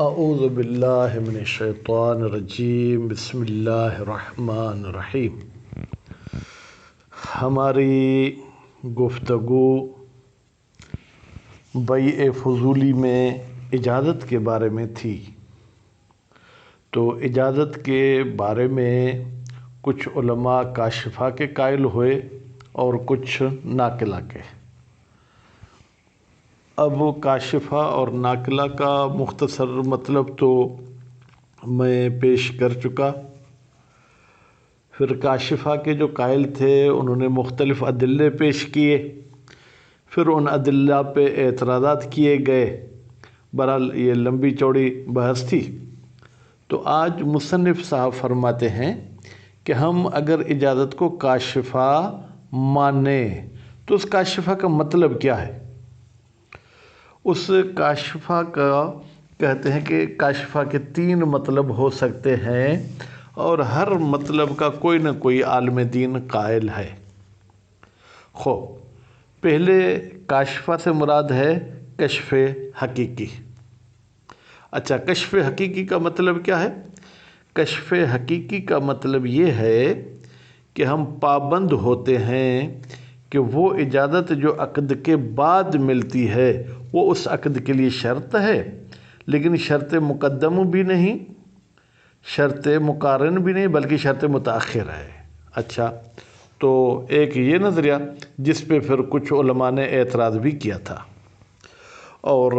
اعوذ باللہ من الشیطان الرجیم بسم اللہ الرحمن الرحیم۔ ہماری گفتگو بیع فضولی میں اجازت کے بارے میں تھی، تو اجازت کے بارے میں کچھ علماء کاشفہ کے قائل ہوئے اور کچھ ناقلہ کے۔ اب کاشفہ اور ناقلہ کا مختصر مطلب تو میں پیش کر چکا۔ پھر کاشفہ کے جو قائل تھے انہوں نے مختلف ادلے پیش کیے، پھر ان ادلہ پہ اعتراضات کیے گئے۔ بہرحال یہ لمبی چوڑی بحث تھی۔ تو آج مصنف صاحب فرماتے ہیں کہ ہم اگر اجازت کو کاشفہ مانیں تو اس کاشفہ کا مطلب کیا ہے؟ اس کاشفہ کا کہتے ہیں کہ کاشفہ کے 3 مطلب ہو سکتے ہیں اور ہر مطلب کا کوئی نہ کوئی عالم دین قائل ہے۔ پہلے کاشفہ سے مراد ہے کشف حقیقی۔ اچھا، کشف حقیقی کا مطلب کیا ہے؟ کشف حقیقی کا مطلب یہ ہے کہ ہم پابند ہوتے ہیں کہ وہ اجازت جو عقد کے بعد ملتی ہے وہ اس عقد کے لیے شرط ہے، لیکن شرط مقدم بھی نہیں، شرط مقارن بھی نہیں، بلکہ شرط متأخر ہے۔ اچھا، تو ایک یہ نظریہ جس پہ پھر کچھ علماء نے اعتراض بھی کیا تھا، اور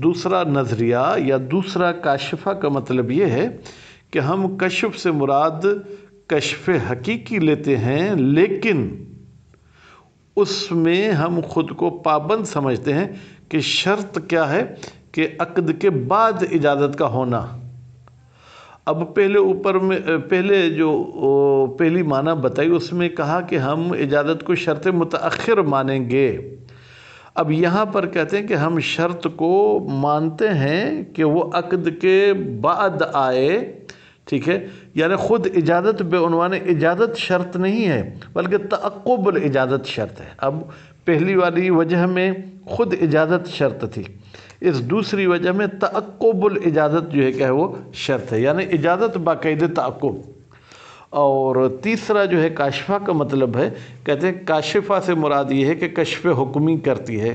دوسرا نظریہ یا دوسرا کاشفہ کا مطلب یہ ہے کہ ہم کشف سے مراد کشف حقیقی لیتے ہیں، لیکن اس میں ہم خود کو پابند سمجھتے ہیں کہ شرط کیا ہے کہ عقد کے بعد اجازت کا ہونا۔ اب پہلے جو پہلی معنی بتائی اس میں کہا کہ ہم اجازت کو شرط متأخر مانیں گے۔ اب یہاں پر کہتے ہیں کہ ہم شرط کو مانتے ہیں کہ وہ عقد کے بعد آئے، ٹھیک ہے؟ یعنی خود اجازت بے عنوان اجازت شرط نہیں ہے، بلکہ تعقب الاجازت شرط ہے۔ اب پہلی والی وجہ میں خود اجازت شرط تھی، اس دوسری وجہ میں تعقب الاجازت جو ہے کیا ہے وہ شرط ہے، یعنی اجازت باقاعدہ تعقب۔ اور تیسرا جو ہے کاشفہ کا مطلب ہے، کہتے ہیں کاشفہ سے مراد یہ ہے کہ کشف حکمی کرتی ہے۔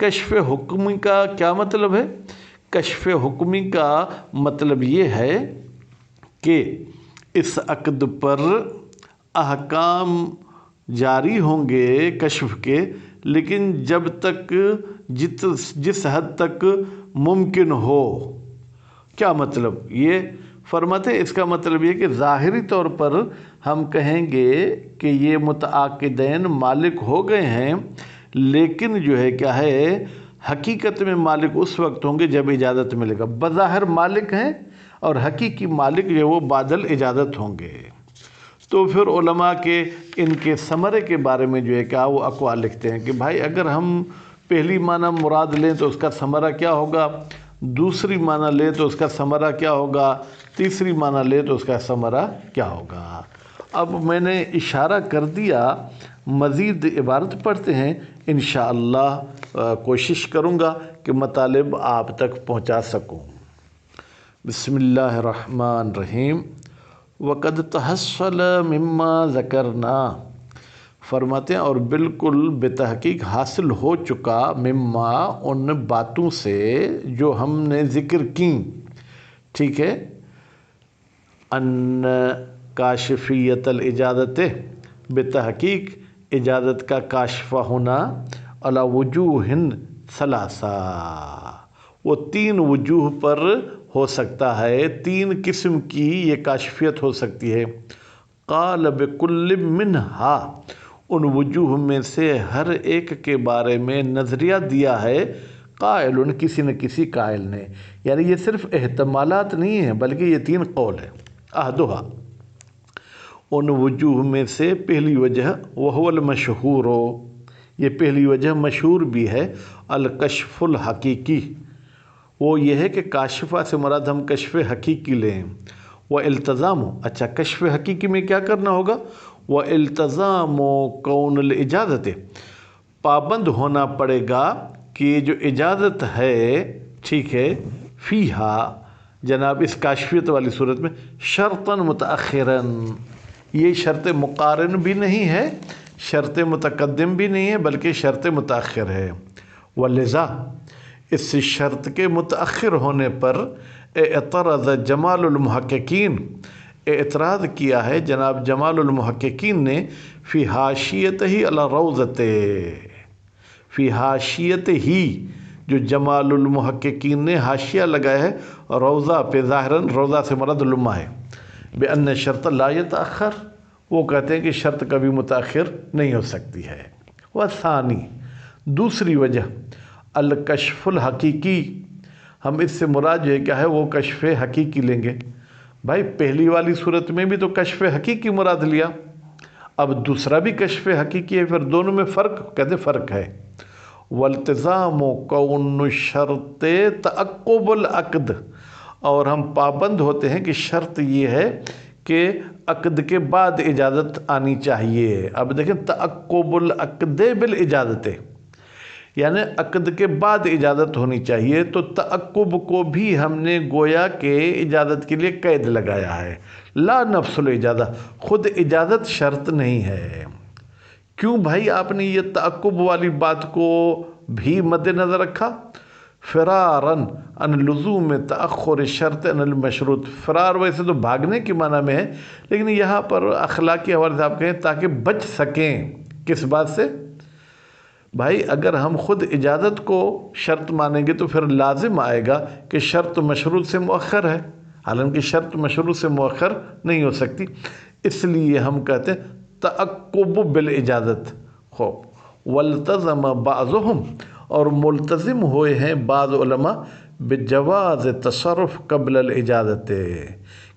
کشف حکمی کا کیا مطلب ہے؟ کشف حکمی کا مطلب یہ ہے کہ اس عقد پر احکام جاری ہوں گے کشف کے، لیکن جب تک جس حد تک ممکن ہو۔ کیا مطلب؟ یہ فرماتے ہیں اس کا مطلب یہ کہ ظاہری طور پر ہم کہیں گے کہ یہ متعاقدین مالک ہو گئے ہیں، لیکن جو ہے کیا ہے حقیقت میں مالک اس وقت ہوں گے جب اجازت ملے گا۔ بظاہر مالک ہیں اور حقیقی مالک جو ہے وہ بعد اجازت ہوں گے۔ تو پھر علماء کے ان کے ثمرے کے بارے میں جو ہے کیا وہ اقوال لکھتے ہیں کہ بھائی اگر ہم پہلی معنی مراد لیں تو اس کا ثمرہ کیا ہوگا، دوسری معنی لیں تو اس کا ثمرہ کیا ہوگا، تیسری معنی لیں تو اس کا ثمرہ کیا ہوگا۔ اب میں نے اشارہ کر دیا، مزید عبارت پڑھتے ہیں، انشاءاللہ کوشش کروں گا کہ مطالب آپ تک پہنچا سکوں۔ بسم اللہ الرحمن الرحیم۔ وَقَدْ تَحَصَّلَ مِمَّا ذَكَرْنَا، فرماتے ہیں اور بالکل بتحقیق حاصل ہو چکا، مما ان باتوں سے جو ہم نے ذکر کی، ٹھیک ہے، ان کاشفیت الاجازت، بتحقیق اجازت کا کاشفہ ہونا، علی وجوہ ثلاثہ، وہ 3 وجوہ پر ہو سکتا ہے، 3 قسم کی یہ کاشفیت ہو سکتی ہے۔ قال بکل منہا، ان وجوہ میں سے ہر ایک کے بارے میں نظریہ دیا ہے قائل، کسی نہ کسی قائل نے، یعنی یہ صرف احتمالات نہیں ہیں بلکہ یہ 3 قول ہیں۔ احدھا، ان وجوہ میں سے پہلی وجہ، وہو المشہور، یہ پہلی وجہ مشہور بھی ہے، الکشف الحقیقی، وہ یہ ہے کہ کاشفہ سے مراد ہم کشف حقیقی لیں۔ وہ التزام، اچھا کشف حقیقی میں کیا کرنا ہوگا؟ وہ التزام کون الاجازت، پابند ہونا پڑے گا کہ جو اجازت ہے، ٹھیک ہے، فیہا جناب اس کاشفیت والی صورت میں شرطاً متأخراً، یہ شرط مقارن بھی نہیں ہے، شرط متقدم بھی نہیں ہے، بلکہ شرط متأخر ہے۔ ولذا اس شرط کے متأخر ہونے پر اعترض جمال المحققین، اعتراض کیا ہے جناب جمال المحققین نے فی حاشیتہ علی روضۃ، فی حاشیتہ ہی، جو جمال المحققین نے حاشیہ لگایا ہے روضہ پہ، ظاہراً روضہ سے مراد لمحہ ہے، بأن شرط لا یتأخر، وہ کہتے ہیں کہ شرط کبھی متأخر نہیں ہو سکتی ہے۔ وثانی، دوسری وجہ الکشف الحقیقی، ہم اس سے مراد جو ہے کیا ہے وہ کشف حقیقی لیں گے۔ بھائی پہلی والی صورت میں بھی تو کشف حقیقی مراد لیا، اب دوسرا بھی کشف حقیقی ہے، پھر دونوں میں فرق، کہتے فرق ہے۔ والتزام کون شرط تعقب العقد، اور ہم پابند ہوتے ہیں کہ شرط یہ ہے کہ عقد کے بعد اجازت آنی چاہیے۔ اب دیکھیں تعقب العقد بالاجازت، یعنی عقد کے بعد اجازت ہونی چاہیے، تو تعقب کو بھی ہم نے گویا کہ اجازت کے لیے قید لگایا ہے، لا نفس الاجازہ، خود اجازت شرط نہیں ہے۔ کیوں بھائی آپ نے یہ تعقب والی بات کو بھی مد نظر رکھا؟ فراراً عن لزوم تأخر شرط عن المشروط، فرار ویسے تو بھاگنے کے معنی میں ہے، لیکن یہاں پر اخلاقی حوالے سے آپ کہیں تاکہ بچ سکیں کس بات سے؟ بھائی اگر ہم خود اجازت کو شرط مانیں گے تو پھر لازم آئے گا کہ شرط مشروط سے مؤخر ہے، حالانکہ شرط مشروط سے مؤخر نہیں ہو سکتی، اس لیے ہم کہتے ہیں تعقب بالاجازت۔ خوب والتزم بعضهم، اور ملتزم ہوئے ہیں بعض علماء بجواز تصرف قبل الاجازت،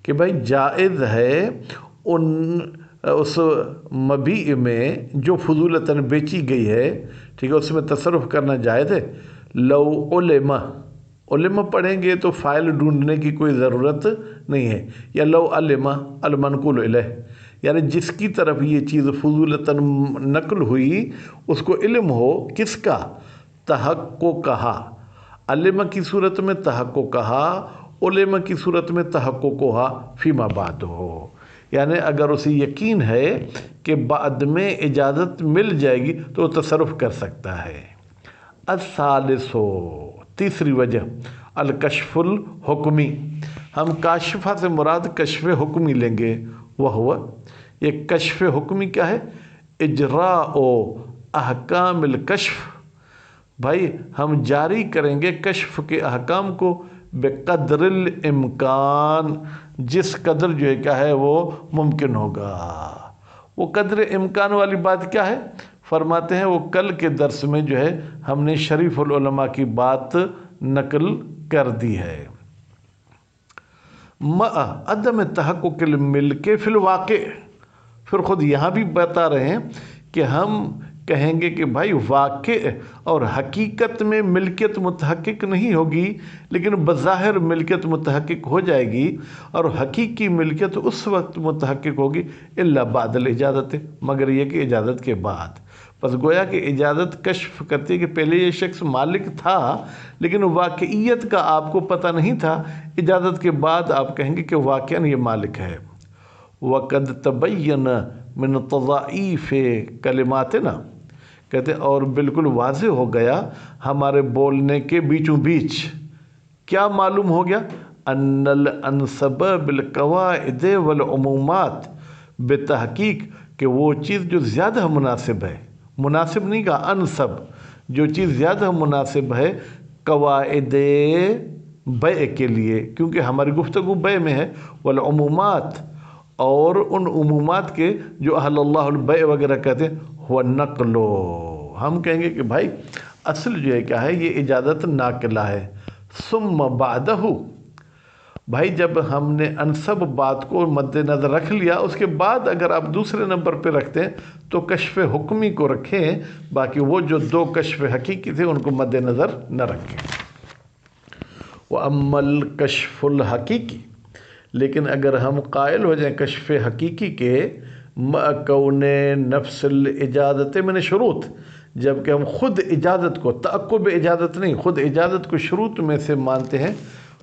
کہ بھائی جائز ہے اس مبیع میں جو فضولتاً بیچی گئی ہے، ٹھیک ہے، اس میں تصرف کرنا جائز ہے۔ لو علم پڑھیں گے تو فائل ڈھونڈنے کی کوئی ضرورت نہیں ہے، یا لو علم المنقول الیہ، یعنی جس کی طرف یہ چیز فضولتاً نقل ہوئی اس کو علم ہو، کس کا؟ تحقق کہا، علم کی صورت میں تحقق کہا، علم کی صورت میں تحقق کہا فیما بعد ہو، یعنی اگر اسے یقین ہے کہ بعد میں اجازت مل جائے گی تو وہ تصرف کر سکتا ہے۔ الثالث، تیسری وجہ الکشف الحکمی، ہم کاشفہ سے مراد کشف حکمی لیں گے۔ وہ یہ کشف حکمی کیا ہے؟ اجراء احکام الکشف، بھائی ہم جاری کریں گے کشف کے احکام کو بقدر الامکان، جس قدر جو ہے کیا ہے وہ ممکن ہوگا۔ وہ قدر امکان والی بات کیا ہے؟ فرماتے ہیں وہ کل کے درس میں جو ہے ہم نے شریف العلماء کی بات نقل کر دی ہے۔ عدم تحقق الملک فی الواقع، پھر خود یہاں بھی بتا رہے ہیں کہ ہم کہیں گے کہ بھائی واقع اور حقیقت میں ملکیت متحقق نہیں ہوگی، لیکن بظاہر ملکیت متحقق ہو جائے گی، اور حقیقی ملکیت اس وقت متحقق ہوگی الا بعد الاجازت، مگر یہ کہ اجازت کے بعد۔ بس گویا کہ اجازت کشف کرتی ہے کہ پہلے یہ شخص مالک تھا لیکن واقعیت کا آپ کو پتہ نہیں تھا، اجازت کے بعد آپ کہیں گے کہ واقعاً یہ مالک ہے۔ وَقَدْ تَبَيَّنَ مِنْ تَضَعِيفِ كَلِمَاتِنَا، کہتے ہیں اور بالکل واضح ہو گیا ہمارے بولنے کے بیچوں بیچ، کیا معلوم ہو گیا؟ ان الانسب بالقواعد والعمومات، بتحقیق کہ وہ چیز جو زیادہ مناسب ہے، مناسب نہیں کہا، انسب، جو چیز زیادہ مناسب ہے قواعد بیع کے لیے، کیونکہ ہماری گفتگو بیع میں ہے، والعمومات، اور ان عمومات کے جو احل اللہ البیع وغیرہ کہتے ہیں، وہ نقلو، ہم کہیں گے کہ بھائی اصل جو ہے کیا ہے یہ اجازت ناقلہ ہے۔ ثم بعدہ، بھائی جب ہم نے انسب بات کو مد نظر رکھ لیا، اس کے بعد اگر آپ دوسرے نمبر پہ رکھتے ہیں تو کشف حکمی کو رکھیں، باقی وہ جو دو کشف حقیقی تھے ان کو مد نظر نہ رکھیں۔ وَأَمَّا الْكَشْفُ الْحَقِيقِ، لیکن اگر ہم قائل ہو جائیں کشف حقیقی کے مَا کون نفس الاجازت من شروط، جب کہ ہم خود اجازت کو، تعقب اجازت نہیں، خود اجازت کو شروط میں سے مانتے ہیں،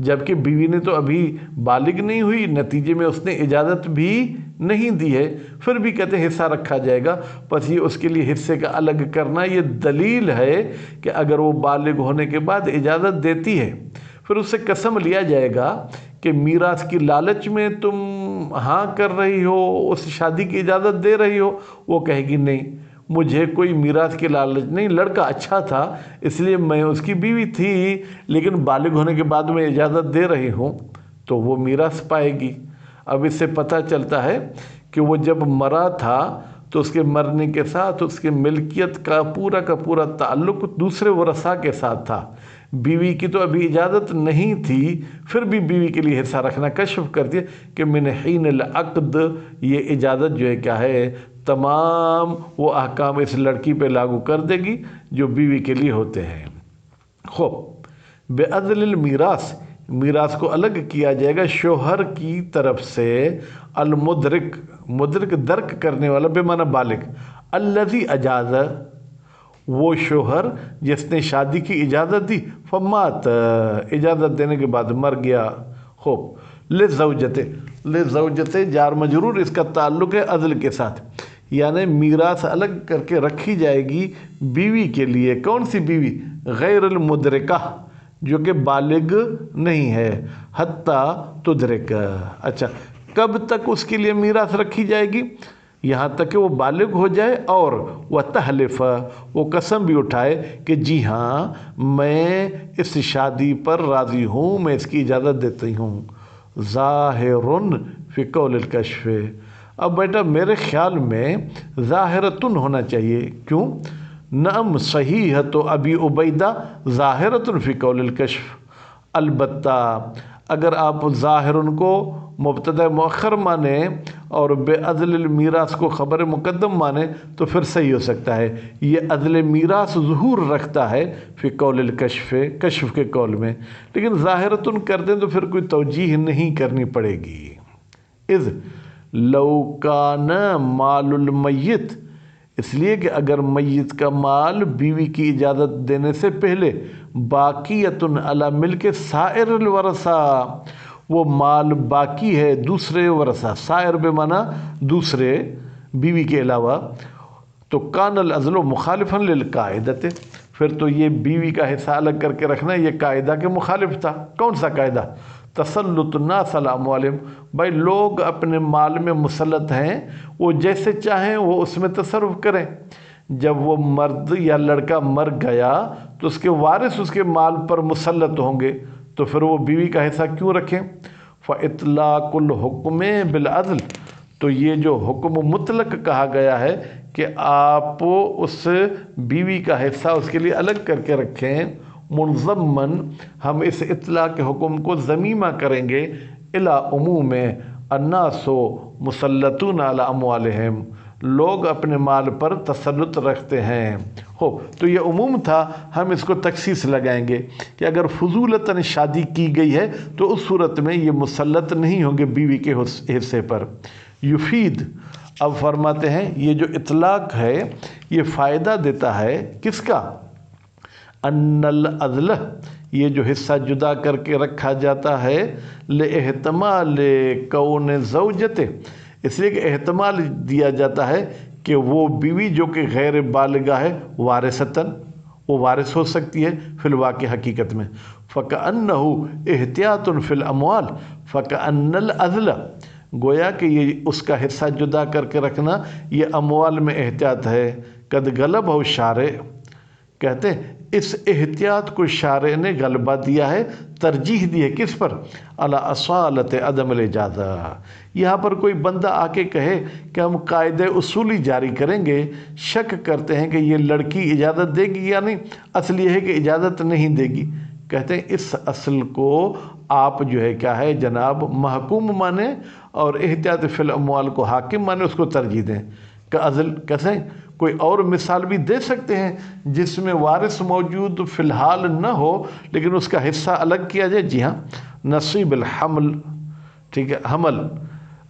جبکہ بیوی نے تو ابھی بالغ نہیں ہوئی، نتیجے میں اس نے اجازت بھی نہیں دی ہے، پھر بھی کہتے ہیں حصہ رکھا جائے گا۔ بس یہ اس کے لیے حصے کا الگ کرنا یہ دلیل ہے کہ اگر وہ بالغ ہونے کے بعد اجازت دیتی ہے، پھر اس سے قسم لیا جائے گا کہ میراث کی لالچ میں تم ہاں کر رہی ہو، اس شادی کی اجازت دے رہی ہو۔ وہ کہے گی نہیں، مجھے کوئی میراث کی لالچ نہیں، لڑکا اچھا تھا اس لیے میں اس کی بیوی تھی، لیکن بالغ ہونے کے بعد میں اجازت دے رہی ہوں، تو وہ میراث پائے گی۔ اب اس سے پتہ چلتا ہے کہ وہ جب مرا تھا تو اس کے مرنے کے ساتھ اس کے ملکیت کا پورا تعلق دوسرے ورثاء کے ساتھ تھا۔ بیوی کی تو ابھی اجازت نہیں تھی، پھر بھی بیوی کے لیے حصہ رکھنا کشف کر دیا کہ من حین العقد، یہ اجازت جو ہے کیا ہے، تمام وہ احکام اس لڑکی پہ لاگو کر دے گی جو بیوی کے لیے ہوتے ہیں۔ خوب، بعدل المیراث، میراث کو الگ کیا جائے گا شوہر کی طرف سے، المدرک، مدرک درک کرنے والا بے معنی بالغ، الذی اجاز، وہ شوہر جس نے شادی کی اجازت دی، فمات، اجازت دینے کے بعد مر گیا۔ خوب، لزوجت جار مجرور، اس کا تعلق ہے عدل کے ساتھ، یعنی میراث الگ کر کے رکھی جائے گی بیوی کے لیے۔ کون سی بیوی؟ غیر المدرکہ، جو کہ بالغ نہیں ہے، حتیٰ تدرک۔ اچھا، کب تک اس کے لیے میراث رکھی جائے گی؟ یہاں تک کہ وہ بالغ ہو جائے، اور وہ تحلف، وہ قسم بھی اٹھائے کہ جی ہاں میں اس شادی پر راضی ہوں، میں اس کی اجازت دیتی ہوں۔ ظاہر فی قول الکشف، اب بیٹا میرے خیال میں ظاہرتن ہونا چاہیے، کیوں؟ نعم صحیحۃ ابی عبیدہ ظاہرۃ فی قول الکشف، البتہ اگر آپ ظاہرن کو مبتدا مؤخر مانیں اور بے عدل المیراث کو خبر مقدم مانیں تو پھر صحیح ہو سکتا ہے۔ یہ عدل میراث ظہور رکھتا ہے فی قول الکشف، کشف کے قول میں، لیکن ظاہرتن کر دیں تو پھر کوئی توجیح نہیں کرنی پڑے گی۔ اذ لو کان مال المیت، اس لیے کہ اگر میت کا مال بیوی کی اجازت دینے سے پہلے باقیۃ علی ملک سائر الورثاء، وہ مال باقی ہے دوسرے ورثہ، سائر بے معنی دوسرے، بیوی کے علاوہ، تو کان العزل مخالفا للقاعدۃ، پھر تو یہ بیوی کا حصہ الگ کر کے رکھنا یہ قاعدہ کے مخالف تھا۔ کون سا قاعدہ؟ تسلط الناس علی اموالہم، بھائی لوگ اپنے مال میں مسلط ہیں، وہ جیسے چاہیں وہ اس میں تصرف کریں۔ جب وہ مرد یا لڑکا مر گیا تو اس کے وارث اس کے مال پر مسلط ہوں گے، تو پھر وہ بیوی کا حصہ کیوں رکھیں؟ فَإِطْلَاقُ الْحُكْمِ بِالْعَدْلِ، تو یہ جو حکم مطلق کہا گیا ہے کہ آپ اس بیوی کا حصہ اس کے لیے الگ کر کے رکھیں، منضمن، ہم اس اطلاع کے حکم کو ضمیمہ کریں گے، الی عموم الناس مسلطون علی اموالہم، لوگ اپنے مال پر تسلط رکھتے ہیں۔ ہو تو یہ عموم تھا، ہم اس کو تخصیص لگائیں گے کہ اگر فضولتاً شادی کی گئی ہے تو اس صورت میں یہ مسلط نہیں ہوں گے بیوی کے حصے پر۔ یفید، اب فرماتے ہیں یہ جو اطلاق ہے یہ فائدہ دیتا ہے کس کا؟ ان العدل، یہ جو حصہ جدا کر کے رکھا جاتا ہے، لاحتمال کون زوجتے، اس لیے کہ احتمال دیا جاتا ہے کہ وہ بیوی جو کہ غیر بالغہ ہے وارثتاً، وہ وارث ہو سکتی ہے فی الواقع حقیقت میں۔ فَكَأَنَّهُ احتیاط فی الاموال فَكَأَنَّ الْعَدْلَ، گویا کہ یہ اس کا حصہ جدا کر کے رکھنا یہ اموال میں احتیاط ہے۔ قد غلبہ الشارع، کہتے ہیں اس احتیاط کو شارع نے غلبہ دیا ہے، ترجیح دی ہے کس پر؟ علی اصالت عدم الاجازہ، یہاں پر کوئی بندہ آ کے کہے کہ ہم قاعدہ اصولی جاری کریں گے، شک کرتے ہیں کہ یہ لڑکی اجازت دے گی یا نہیں، اصل یہ ہے کہ اجازت نہیں دے گی، کہتے ہیں اس اصل کو آپ جو ہے کیا ہے جناب محکوم مانیں اور احتیاط فی الاموال کو حاکم مانیں، اس کو ترجیح دیں۔ کہ عزل کیسے؟ کوئی اور مثال بھی دے سکتے ہیں جس میں وارث موجود فی الحال نہ ہو لیکن اس کا حصہ الگ کیا جائے۔ جی ہاں، نصیب الحمل، ٹھیک ہے، حمل،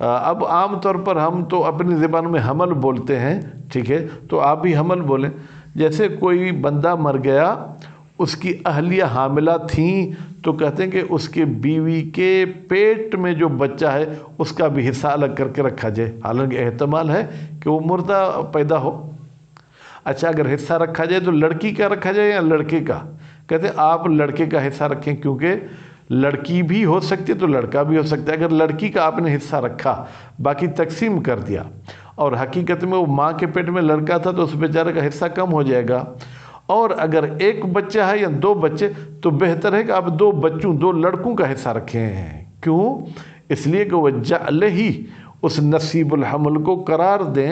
اب عام طور پر ہم تو اپنی زبان میں حمل بولتے ہیں، ٹھیک ہے، تو آپ بھی حمل بولیں۔ جیسے کوئی بندہ مر گیا، اس کی اہلیہ حاملہ تھیں تو کہتے ہیں کہ اس کے بیوی کے پیٹ میں جو بچہ ہے اس کا بھی حصہ الگ کر کے رکھا جائے، حالانکہ احتمال ہے کہ وہ مردہ پیدا ہو۔ اچھا، اگر حصہ رکھا جائے تو لڑکی کا رکھا جائے یا لڑکے کا؟ کہتے ہیں آپ لڑکے کا حصہ رکھیں، کیونکہ لڑکی بھی ہو سکتی ہے تو لڑکا بھی ہو سکتا ہے۔ اگر لڑکی کا آپ نے حصہ رکھا، باقی تقسیم کر دیا، اور حقیقت میں وہ ماں کے پیٹ میں لڑکا تھا تو اس بیچارے کا حصہ کم ہو جائے گا۔ اور اگر ایک بچہ ہے یا دو بچے تو بہتر ہے کہ آپ دو لڑکوں کا حصہ رکھیں۔ کیوں؟ اس لیے کہ وہ جعل ہی اس نصیب الحمل کو قرار دیں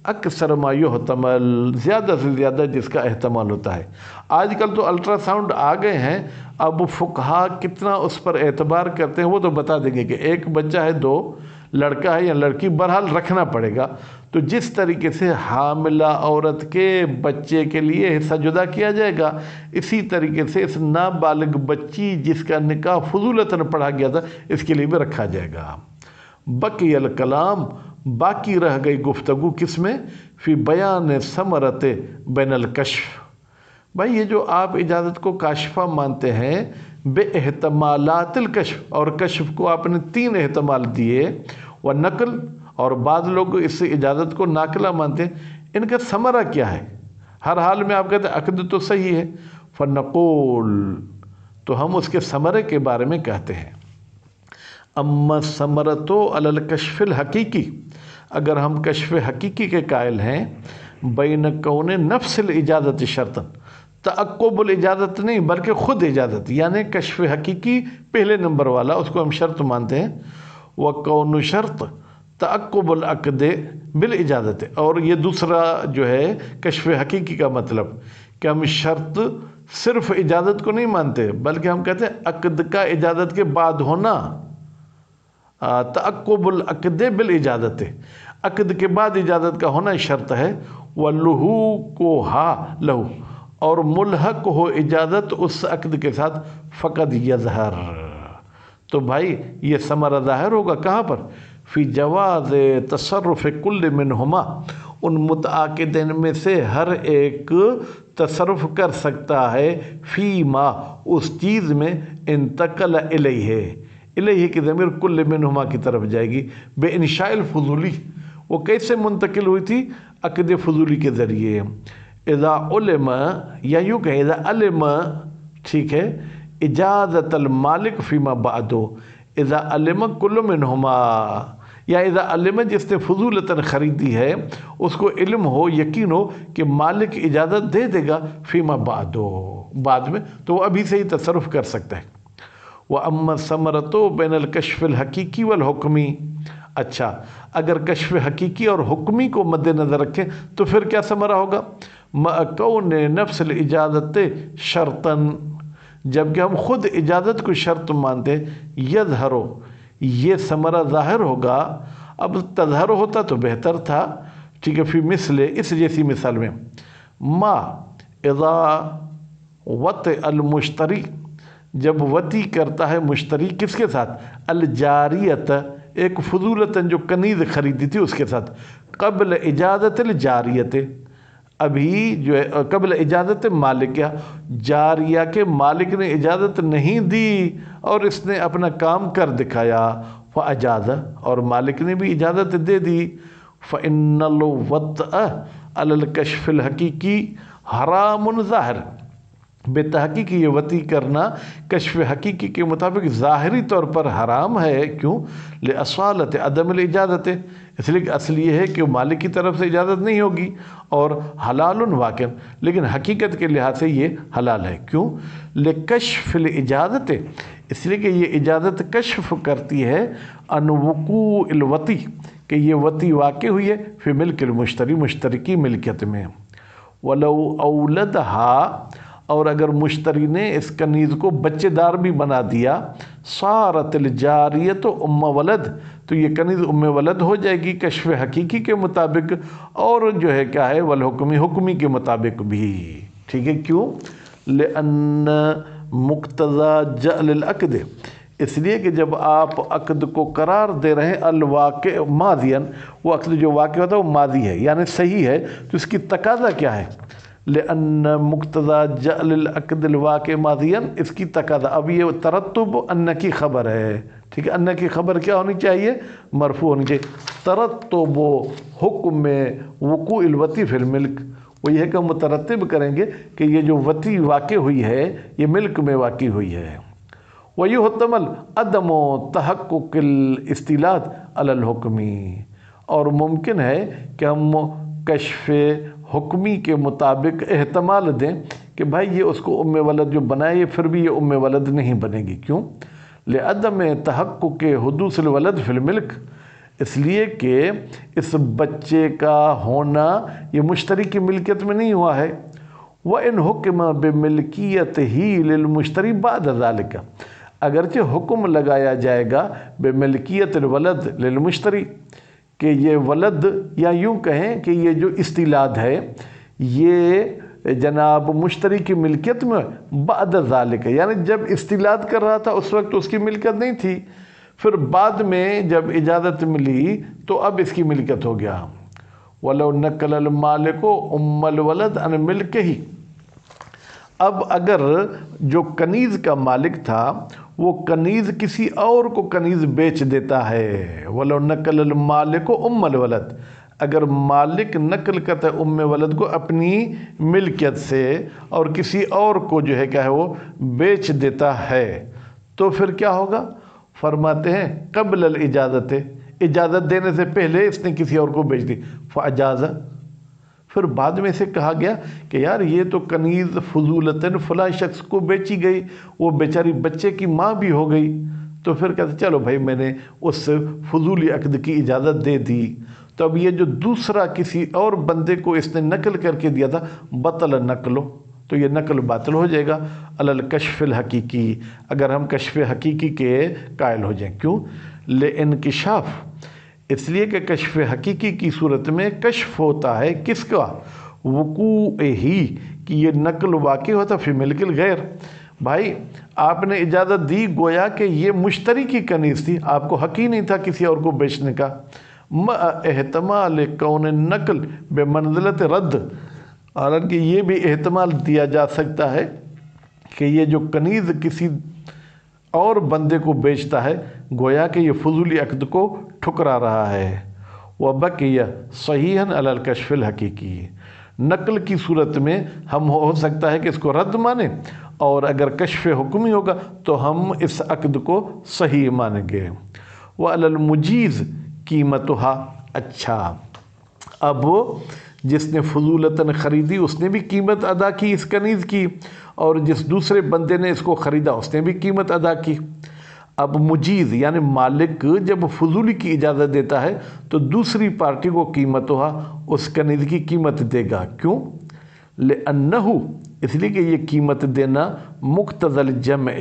اکثر ما یحتمل، زیادہ سے زیادہ جس کا احتمال ہوتا ہے۔ آج کل تو الٹرا ساؤنڈ آ گئے ہیں، اب فقہا کتنا اس پر اعتبار کرتے ہیں وہ تو بتا دیں گے کہ ایک بچہ ہے، دو لڑکا ہے یا لڑکی، بہرحال رکھنا پڑے گا۔ تو جس طریقے سے حاملہ عورت کے بچے کے لیے حصہ جدا کیا جائے گا، اسی طریقے سے اس نابالغ بچی جس کا نکاح فضولتاً پڑھا گیا تھا اس کے لیے بھی رکھا جائے گا۔ بقی الکلام، باقی رہ گئی گفتگو کس میں؟ فی بیان ثمرت بین الکشف۔ بھائی یہ جو آپ اجازت کو کاشفہ مانتے ہیں بے احتمالات الکشف، اور کشف کو آپ نے 3 احتمال دیے، و نقل، اور بعض لوگ اس اجازت کو ناقلہ مانتے ہیں، ان کا ثمرہ کیا ہے؟ ہر حال میں آپ کہتے ہیں عقد تو صحیح ہے، فنقول، تو ہم اس کے ثمرے کے بارے میں کہتے ہیں، اما ثمرۃ علی الکشف الحقیقی، اگر ہم کشف حقیقی کے قائل ہیں، بین کون نفس الاجازت شرطاً، تعقب الاجازت نہیں بلکہ خود اجازت، یعنی کشف حقیقی پہلے نمبر والا اس کو ہم شرط مانتے ہیں، وکون شرط تعقب العقد بالاجازت، اور یہ دوسرا جو ہے کشف حقیقی کا مطلب کہ ہم شرط صرف اجازت کو نہیں مانتے بلکہ ہم کہتے ہیں عقد کا اجازت کے بعد ہونا، تعقب العقد بالاجازت، عقد کے بعد اجازت کا ہونا شرط ہے، وَلُحُوقُهَا لَهُ، اور ملحق ہو اجازت اس عقد کے ساتھ، فقد یظہر، تو بھائی یہ ثمرہ ظاہر ہوگا کہاں پر؟ فی جواز تصرف کل منہما، ان متعاقدین میں سے ہر ایک تصرف کر سکتا ہے، فی ما، اس چیز میں، انتقل الیہ، الیہ کی ضمیر کل منہما کی طرف جائے گی، بے انشاء الفضولی، وہ کیسے منتقل ہوئی تھی؟ عقد فضولی کے ذریعے، اذا علم، یا یوں کہ اذا علم، ٹھیک ہے، اجازت المالک فیما بعدو، اذا علم کل منہما، یا اذا علم جس نے فضولتاً خریدی ہے اس کو علم ہو، یقین ہو کہ مالک اجازت دے دے گا، فیما بعدو، بعد میں، تو وہ ابھی سے ہی تصرف کر سکتا ہے۔ وَأَمَّا الثَّمَرَةُ بَيْنَ الْكَشْفِ الْحَقِيقِ وَالْحُكْمِ، اچھا اگر کشف حقیقی اور حکمی کو مد نظر رکھیں تو پھر کیا ثمرہ ہوگا؟ مَا كَوْنِ نَفْسِ الْإِجَازَةِ شَرْطًا، جبکہ ہم خود اجازت کو شرط مانتے، یظہرو، یہ ثمرہ ظاہر ہوگا، اب تظہر ہوتا تو بہتر تھا، ٹھیک ہے، فی مثل، اس جیسی مثال میں، ما اذا وطئ المشتری، جب وطی کرتا ہے مشتری کس کے ساتھ؟ الجاریت، ایک فضولتاً جو کنیز خریدی تھی اس کے ساتھ، قبل اجازت الجاریت، ابھی جو ہے قبل اجازت مالک، جاریہ کے مالک نے اجازت نہیں دی اور اس نے اپنا کام کر دکھایا، فاجاز، اور مالک نے بھی اجازت دے دی، فإن الوطء علی الکشف الحقیقی حرام ظاہر، بے تحقیق یہ وطی کرنا کشف حقیقی کے مطابق ظاہری طور پر حرام ہے، کیوں؟ لأصالت عدم الاجازت، اس لیے کہ اصل یہ ہے کہ مالک کی طرف سے اجازت نہیں ہوگی، اور حلال واقع، لیکن حقیقت کے لحاظ سے یہ حلال ہے، کیوں؟ لکشف الاجازت، اس لیے کہ یہ اجازت کشف کرتی ہے ان وقوع الوطی، کہ یہ وطی واقع ہوئی ہے، فی ملک المشتری، مشتری کی ملکیت میں، ولو اولدہا، اور اگر مشتری نے اس کنیز کو بچے دار بھی بنا دیا، صارت الجاریت ام ولد، تو یہ کنیز ام ولد ہو جائے گی کشف حقیقی کے مطابق، اور جو ہے کیا ہے والحکمی، حکمی کے مطابق بھی، ٹھیک ہے، کیوں؟ لأن مقتضى جعل العقد، اس لیے کہ جب آپ عقد کو قرار دے رہے ہیں الواقع ماضیاً، وہ عقد جو واقع ہوتا ہے وہ ماضی ہے یعنی صحیح ہے، تو اس کی تقاضا کیا ہے؟ لأن مقتضا جعل العقد الواقع ماضیاً، اس کی تقاضا، اب یہ ترتب ان کی خبر ہے، ٹھیک ہے، ان کی خبر کیا ہونی چاہیے؟ مرفوع ہونی چاہیے. ترتب حکم وقوع الوطی فی الملک، وہ یہ ہے کہ مترتب کریں گے کہ یہ جو وطی واقع ہوئی ہے یہ ملک میں واقع ہوئی ہے. وَيُحْتَمَلْ عدم تحقق الاستیلاد علی الحکمی، اور ممکن ہے کہ ہم کشف حکمی کے مطابق احتمال دیں کہ بھائی یہ اس کو ام ولد جو بنائے یہ پھر بھی یہ ام ولد نہیں بنے گی. کیوں؟ لعدم تحقق حدوث الولد فی الملک، اس لیے کہ اس بچے کا ہونا یہ مشتری کی ملکیت میں نہیں ہوا ہے. وَإِنْ حُكِمَ بِمِلْكِيَتِهِ لِلْمُشْتَرِي بَعْدَ ذَلِكَ، اگرچہ حکم لگایا جائے گا بملکیت الولد للمشتری، کہ یہ ولد، یا یوں کہیں کہ یہ جو استیلاد ہے یہ جناب مشتری کی ملکیت میں بعد ذالک، یعنی جب استیلاد کر رہا تھا اس وقت اس کی ملکیت نہیں تھی، پھر بعد میں جب اجازت ملی تو اب اس کی ملکیت ہو گیا. وَلَوْ نَقَلَ الْمَالِكُ أُمَّ الْوَلَدْ عَنْ مِلْكِهِ، اب اگر جو کنیز کا مالک تھا وہ کنیز کسی اور کو کنیز بیچ دیتا ہے. وَلَوْ نَقَلَ الْمَالِكُ أُمَّ الْوَلَدْ، اگر مالک نقل کرتا ہے ام ولد کو اپنی ملکیت سے اور کسی اور کو جو ہے کیا ہے وہ بیچ دیتا ہے، تو پھر کیا ہوگا؟ فرماتے ہیں قبل الاجازت، اجازت دینے سے پہلے اس نے کسی اور کو بیچ دی. فاجازہ، پھر بعد میں سے کہا گیا کہ یار یہ تو کنیز فضولتاً فلاں شخص کو بیچی گئی، وہ بیچاری بچے کی ماں بھی ہو گئی، تو پھر کہتے چلو بھائی میں نے اس فضولی عقد کی اجازت دے دی. تو اب یہ جو دوسرا کسی اور بندے کو اس نے نقل کر کے دیا تھا، بطل نقلو، تو یہ نقل باطل ہو جائے گا علی الکشف الحقیقی، اگر ہم کشف حقیقی کے قائل ہو جائیں. کیوں؟ لانکشاف، اس لیے کہ کشف حقیقی کی صورت میں کشف ہوتا ہے کس کا؟ وقوع ہی، کہ یہ نقل واقع ہوتا فی ملک الغیر. بھائی آپ نے اجازت دی، گویا کہ یہ مشتری کی کنیز تھی، آپ کو حق ہی نہیں تھا کسی اور کو بیچنے کا. احتمال کون نقل بے منزلت رد، حالانکہ یہ بھی احتمال دیا جا سکتا ہے کہ یہ جو کنیز کسی اور بندے کو بیچتا ہے گویا کہ یہ فضولی عقد کو ٹھکرا رہا ہے. وَبَقِيَ صَحِيحًا عَلَى الْكَشْفِ الْحَقِيقِي، نقل کی صورت میں ہم ہو سکتا ہے کہ اس کو رد مانیں، اور اگر کشف حکمی ہوگا تو ہم اس عقد کو صحیح مانیں گے. وَعَلَى الْمُجِيزِ قِيمَتُهَا، اچھا اب جس نے فضولتاً خریدی اس نے بھی قیمت ادا کی اس کنیز کی، اور جس دوسرے بندے نے اس کو خریدا اس نے بھی قیمت ادا کی. اب مجیز یعنی مالک جب فضولی کی اجازت دیتا ہے تو دوسری پارٹی کو قیمت ہوا اس کنیز کی قیمت دے گا. کیوں؟ لأنہ، اس لیے کہ یہ قیمت دینا مقتضی الجمع،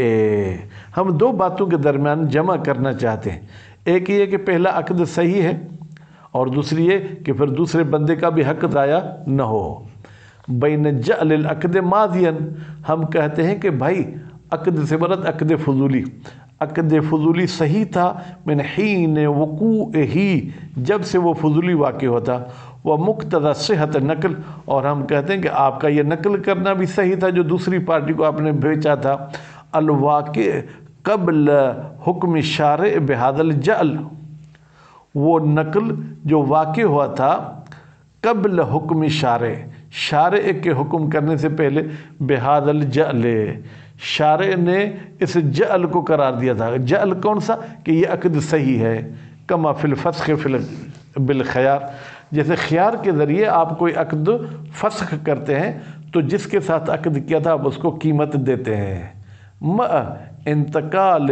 ہم دو باتوں کے درمیان جمع کرنا چاہتے ہیں. ایک یہ کہ پہلا عقد صحیح ہے، اور دوسری یہ کہ پھر دوسرے بندے کا بھی حق ضائع نہ ہو. بین جعل العقد ماضیا، ہم کہتے ہیں کہ بھائی عقد سے مراد عقد فضولی، عقد فضولی صحیح تھا من حین وقوع ہی، جب سے وہ فضولی واقع ہوتا. وہ مقتضی صحت نقل، اور ہم کہتے ہیں کہ آپ کا یہ نقل کرنا بھی صحیح تھا جو دوسری پارٹی کو آپ نے بیچا تھا. الواقع قبل حکم الشارع بہذا الجعل، وہ نقل جو واقع ہوا تھا قبل حکم شارع، شارع کے حکم کرنے سے پہلے، بہذا الجعل، شارع نے اس جعل کو قرار دیا تھا. جعل کون سا؟ کہ یہ عقد صحیح ہے. کما فی الفسخ بالخیار، جیسے خیار کے ذریعے آپ کوئی عقد فسخ کرتے ہیں تو جس کے ساتھ عقد کیا تھا آپ اس کو قیمت دیتے ہیں. انتقال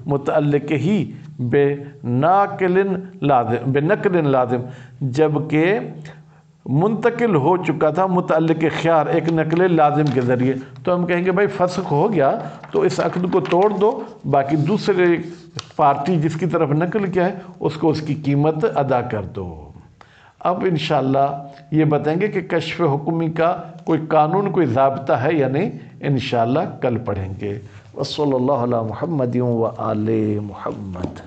متعلق ہی بے نقل لازم، جبکہ منتقل ہو چکا تھا متعلق خیار ایک نقل لازم کے ذریعے، تو ہم کہیں گے بھائی فسخ ہو گیا تو اس عقد کو توڑ دو، باقی دوسرے پارٹی جس کی طرف نقل کیا ہے اس کو اس کی قیمت ادا کر دو. اب انشاءاللہ یہ بتائیں گے کہ کشف حکمی کا کوئی قانون، کوئی ضابطہ ہے یا نہیں، انشاءاللہ کل پڑھیں گے. وصلی اللہ علی محمد و آل محمد.